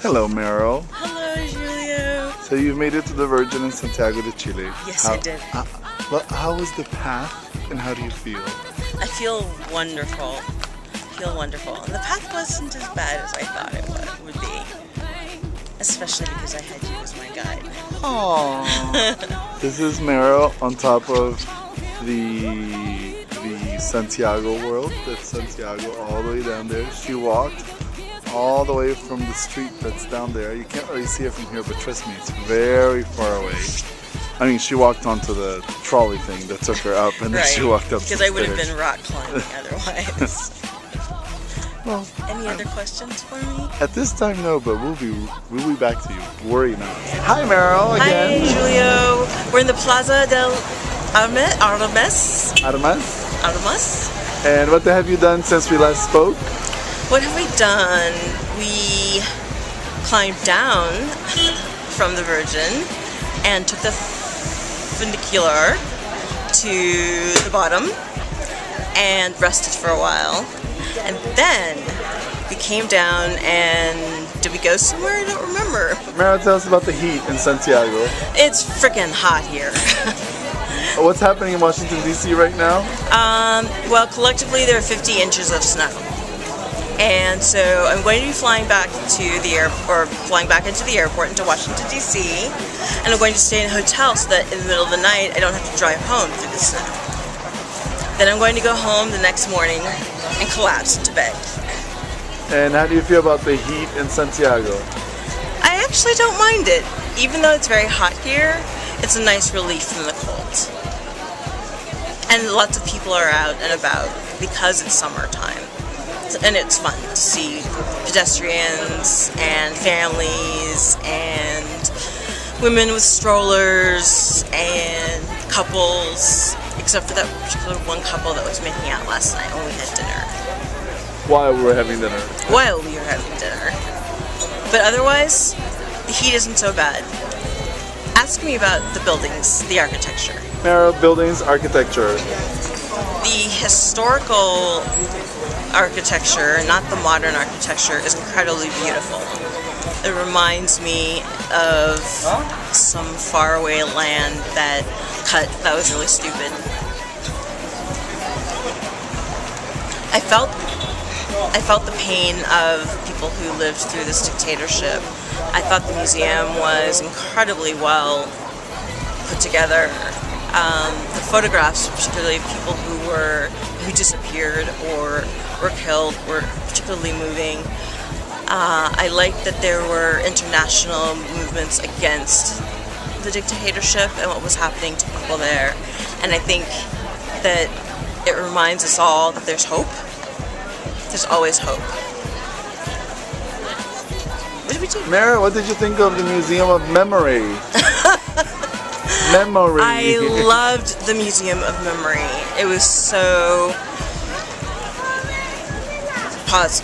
Hello, Meryl. Hello, Julio. So you've made it to the Virgin in Santiago de Chile. Yes, I did. How was the path and how do you feel? I feel wonderful. And the path wasn't as bad as I thought it would be. Especially because I had you as my guide. Aww. This is Meryl on top of the Santiago world. That's Santiago all the way down there. She walked all the way from the street that's down there. You can't really see it from here, but trust me, it's very far away. I mean, she walked onto the trolley thing that took her up, and then she walked up. Because I would have been rock climbing otherwise. Well, any other questions for me? At this time, no, but we'll be back to you. Worry not. Hi, Meryl. Again. Hi, Julio. We're in the Plaza del Armas. And what have you done since we last spoke? What have we done? We climbed down from the Virgin and took the funicular to the bottom and rested for a while. And then we came down and did we go somewhere? I don't remember. Meryl, tell us about the heat in Santiago. It's freaking hot here. What's happening in Washington, D.C. right now? Well, collectively there are 50 inches of snow. And so I'm going to be flying back into the airport into Washington, D.C. And I'm going to stay in a hotel so that in the middle of the night I don't have to drive home through the snow. Then I'm going to go home the next morning and collapse into bed. And how do you feel about the heat in Santiago? I actually don't mind it. Even though it's very hot here, it's a nice relief from the cold. And lots of people are out and about because it's summertime. And it's fun to see pedestrians and families and women with strollers and couples, except for that particular one couple that was making out last night when we had dinner. While we were having dinner. But otherwise, the heat isn't so bad. Ask me about the buildings, the architecture. Meryl, buildings, architecture. The historical architecture, not the modern architecture, is incredibly beautiful. It reminds me of some faraway land that was really stupid. I felt the pain of people who lived through this dictatorship. I thought the museum was incredibly well put together. The photographs, particularly of people who disappeared or were killed, were particularly moving. I liked that there were international movements against the dictatorship and what was happening to people there. And I think that it reminds us all that there's hope. There's always hope. What did we do? Meryl, what did you think of the Museum of Memory? Memory. I loved the Museum of Memory. It was so... Pause.